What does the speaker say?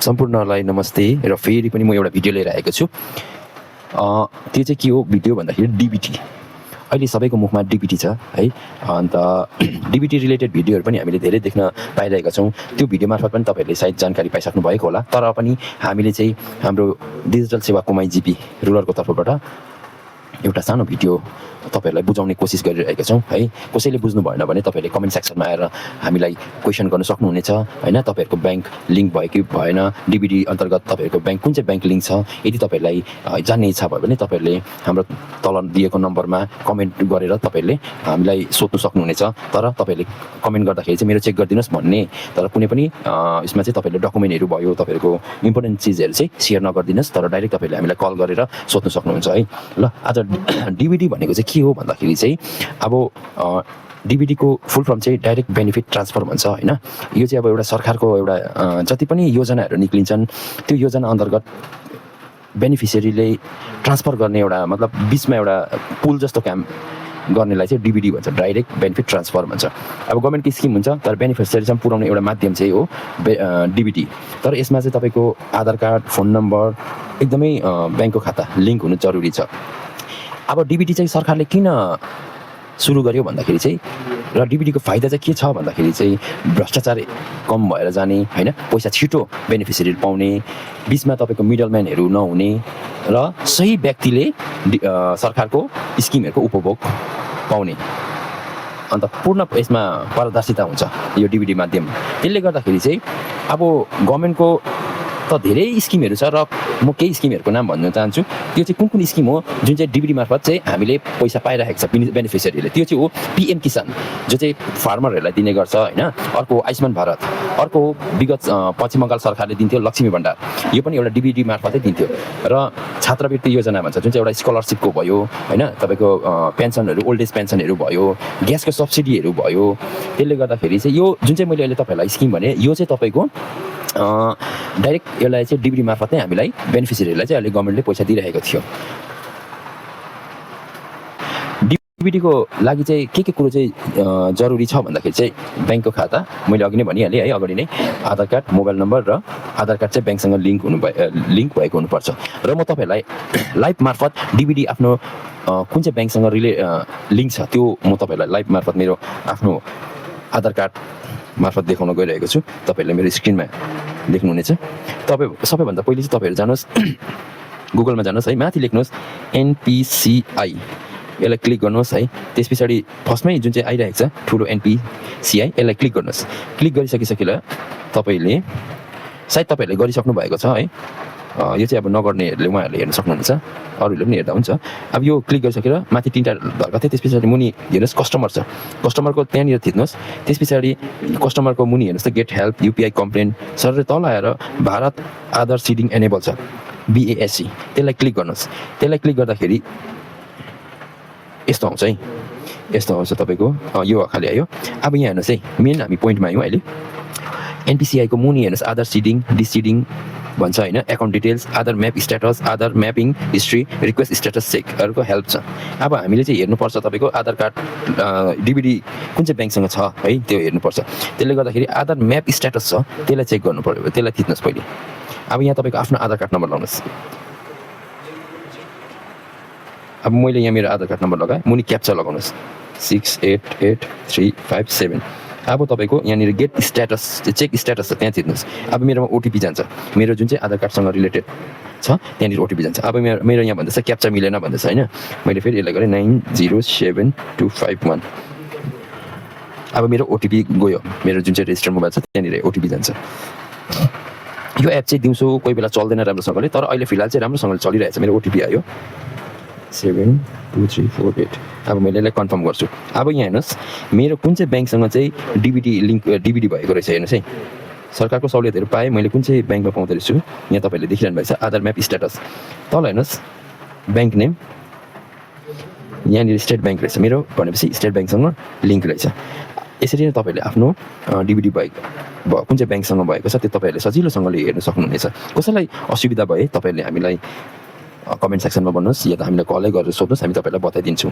सम्पूर्णलाई नमस्ते र फेरि पनि म एउटा भिडियो लिएर आएको छु। त्यो चाहिँ के हो भिडियो भन्दाखेरि डिबिटी। अहिले सबैको मुखमा डिबिटी छ है। अन्त डिबिटी रिलेटेड भिडियोहरू पनि हामीले धेरै देख्न पाइरहेका छौँ। त्यो भिडियो मार्फत पनि तपाईँहरूले सायद जानकारी पाइसक्नु भएको होला। तर पनि हामीले चाहिँ हाम्रो डिजिटल सेवा कुमाई जिपी रुलरको तर्फबाट एउटा सानो भिडियो तपाईँहरूलाई बुझाउने कोसिस गरिरहेका छौँ है। कसैले बुझ्नु भएन भने तपाईँहरूले कमेन्ट सेक्सनमा आएर हामीलाई क्वेसन गर्न सक्नुहुनेछ होइन। तपाईँहरूको ब्याङ्क लिङ्क भयो कि भएन, डिबिडी अन्तर्गत तपाईँहरूको ब्याङ्क कुन चाहिँ ब्याङ्क लिङ्क छ, यदि तपाईँहरूलाई जान्ने इच्छा भयो भने तपाईँहरूले हाम्रो तल दिएको नम्बरमा कमेन्ट गरेर तपाईँहरूले हामीलाई सोध्नु सक्नुहुनेछ। तर तपाईँहरूले कमेन्ट गर्दाखेरि चाहिँ मेरो चेक गरिदिनुहोस् भन्ने, तर कुनै पनि यसमा चाहिँ तपाईँहरूले डकुमेन्टहरू भयो, तपाईँहरूको इम्पोर्टेन्ट चिजहरू चाहिँ सेयर नगरिदिनुहोस्, तर डाइरेक्ट तपाईँहरूले हामीलाई कल गरेर सोध्नु सक्नुहुन्छ है। ल, आज डिबिडी भनेको चाहिँ के हो भन्दाखेरि चाहिँ अब डिबिडीको फुल फर्म चाहिँ डाइरेक्ट बेनिफिट ट्रान्सफर भन्छ होइन। यो चाहिँ अब एउटा सरकारको एउटा जति पनि योजनाहरू निक्लिन्छन् त्यो योजना अन्तर्गत बेनिफिसियरीले ट्रान्सफर गर्ने एउटा मतलब बिचमा एउटा पुल जस्तो काम गर्नेलाई चाहिँ डिबिडी भन्छ, डाइरेक्ट बेनिफिट ट्रान्सफर भन्छ। अब गभर्मेन्टको स्किम हुन्छ तर बेनिफिसियरीसम्म पुर्याउने एउटा माध्यम चाहिँ हो डिबिडी। तर यसमा चाहिँ तपाईँको आधार कार्ड, फोन नम्बर, एकदमै ब्याङ्कको खाता लिङ्क हुनु जरुरी छ। अब डिबिडी चाहिँ सरकारले किन सुरु गर्यो भन्दाखेरि चाहिँ र डिबिडीको फाइदा चाहिँ के छ भन्दाखेरि चाहिँ भ्रष्टाचार कम भएर जाने होइन, पैसा छिटो बेनिफिसियरी पाउने, बिचमा तपाईँको मिडलम्यानहरू नहुने र सही व्यक्तिले सरकारको स्किमहरूको उपभोग पाउने, अन्त पूर्ण यसमा पारदर्शिता हुन्छ यो डिबिडी माध्यम। त्यसले गर्दाखेरि चाहिँ अब गभर्मेन्टको त धेरै स्किमहरू छ र म केही स्किमहरूको नाम भन्न चाहन्छु। त्यो चाहिँ कुन कुन स्किम हो जुन चाहिँ डिबिडी मार्फत चाहिँ हामीले पैसा पाइरहेको छ बेनिफिसियरीले। त्यो चाहिँ हो पिएम किसान जो चाहिँ फार्मरहरूलाई दिने गर्छ होइन। अर्को आयुष्मान भारत, अर्को विगत पश्चिम बङ्गाल सरकारले दिन्थ्यो लक्ष्मी भण्डार, यो पनि एउटा डिबिडी मार्फतै दिन्थ्यो। र छात्रवृत्ति योजना भन्छ जुन चाहिँ एउटा स्कलरसिपको भयो होइन, तपाईँको पेन्सनहरू, ओल्ड एज पेन्सनहरू भयो, ग्यासको सब्सिडीहरू भयो। त्यसले गर्दाखेरि चाहिँ यो जुन चाहिँ मैले अहिले तपाईँहरूलाई स्किम भने यो चाहिँ तपाईँको डाइरेक्ट यसलाई चाहिँ डिबिडी मार्फत नै हामीलाई बेनिफिसियरीलाई चाहिँ अहिले गभर्मेन्टले पैसा दिइरहेको थियो। डिबिडीको लागि चाहिँ के कुरो चाहिँ जरुरी छ भन्दाखेरि चाहिँ ब्याङ्कको खाता, मैले अघि नै भनिहालेँ है अगाडि नै, आधार कार्ड, मोबाइल नम्बर र आधार कार्ड चाहिँ ब्याङ्कसँग लिङ्क भएको हुनुपर्छ। र म तपाईँहरूलाई लाइभ मार्फत डिबिडी आफ्नो कुन चाहिँ ब्याङ्कसँग लिङ्क छ त्यो म तपाईँहरूलाई लाइभ मार्फत मेरो आफ्नो आधार कार्ड मार्फत देखाउन गइरहेको छु। तपाईँहरूले मेरो स्क्रिनमा देख्नुहुनेछ। सबैभन्दा पहिले चाहिँ तपाईँहरू जानुहोस् गुगलमा जानुहोस् है, माथि लेख्नुहोस् एनपिसिआई, यसलाई क्लिक गर्नुहोस् है। त्यस पछाडि फर्स्टमै जुन चाहिँ आइरहेको छ ठुलो एनपिसिआई, यसलाई क्लिक गर्नुहोस्। क्लिक गरिसकिसकेर तपाईँले सायद तपाईँहरूले गरिसक्नु भएको छ है। यो चाहिँ अब नगर्नेहरूले उहाँहरूले हेर्न सक्नुहुन्छ, अरूहरूले पनि हेर्दा हुन्छ। अब यो क्लिक गरिसकेर माथि तिनवटा धर्का थियो, त्यस पछाडि मुनि हेर्नुहोस् कस्टमर छ, कस्टमरको त्यहाँनिर थिच्नुहोस्। त्यस पछाडि कस्टमरको मुनि हेर्नुहोस् त गेट हेल्प, युपिआई कम्प्लेन, सर तल आएर भारत आधार सिडिङ एनेबल छ BASC, त्यसलाई क्लिक गर्नुहोस्। त्यसलाई क्लिक गर्दाखेरि यस्तो आउँछ है, यस्तो आउँछ तपाईँको यो खालि आयो। अब यहाँ हेर्नुहोस् है, मेन हामी पोइन्टमा आयौँ अहिले। एनपिसिआईको मुनि हेर्नुहोस् आधार सिडिङ, डिसिडिङ भन्छ होइन, account details, Aadhaar map status, Aadhaar mapping history, request status चेकहरूको हेल्प छ। अब हामीले चाहिँ हेर्नुपर्छ तपाईँको आधार कार्ड डिबिडी कुन चाहिँ ब्याङ्कसँग छ है, त्यो हेर्नुपर्छ। त्यसले गर्दाखेरि आधार म्याप स्ट्याटस छ त्यसलाई चेक गर्नु पऱ्यो, त्यसलाई थिच्नुहोस् पहिले। अब यहाँ तपाईँको आफ्नो आधार कार्ड नम्बर लगाउनुहोस्। अब मैले यहाँ मेरो आधार कार्ड नम्बर लगाएँ, मुनि क्याप्चा लगाउनुहोस् 688357। अब तपाईँको यहाँनिर गेट स्ट्याटस, चेक स्ट्याटस छ त्यहाँ थिच्नुहोस्। अब मेरोमा ओटिपी जान्छ, मेरो जुन चाहिँ आधार कार्डसँग रिलेटेड छ त्यहाँनिर ओटिपी जान्छ। अब मेरो यहाँ भन्दैछ क्याप्चा मिलेन भन्दैछ होइन, मैले फेरि यसलाई गरेँ 907251। अब मेरो ओटिपी गयो, मेरो जुन चाहिँ रेजिस्टर्ड मोबाइल छ त्यहाँनिर ओटिपी जान्छ। यो एप चाहिँ दिउँसो कोही बेला चल्दैन राम्रोसँगले, तर अहिले फिलहाल चाहिँ राम्रोसँगले चलिरहेछ। मेरो ओटिपी आयो 72348। अब मैले यसलाई कन्फर्म गर्छु। अब यहाँ हेर्नुहोस् मेरो कुन चाहिँ ब्याङ्कसँग चाहिँ डिबिडी भएको रहेछ हेर्नुहोस् है। सरकारको सहुलियतहरू पाएँ मैले कुन चाहिँ ब्याङ्कमा पाउँदो रहेछु, यहाँ तपाईँहरूले देखिरहनु भएको छ आधार म्याप स्ट्याटस। तल हेर्नुहोस् ब्याङ्क नेम, यहाँनिर स्टेट ब्याङ्क रहेछ मेरो, भनेपछि स्टेट ब्याङ्कसँग लिङ्क रहेछ। यसरी नै तपाईँहरूले आफ्नो डिबिडी कुन चाहिँ ब्याङ्कसँग भएको छ त्यो तपाईँहरूले सजिलोसँगले हेर्न सक्नुहुनेछ। कसैलाई असुविधा भए तपाईँहरूले हामीलाई कमेन्ट सेक्सनमा भन्नुहोस् या त हामीलाई कलै गरेर सोध्नुहोस्, हामी तपाईँलाई बताइदिन्छौँ।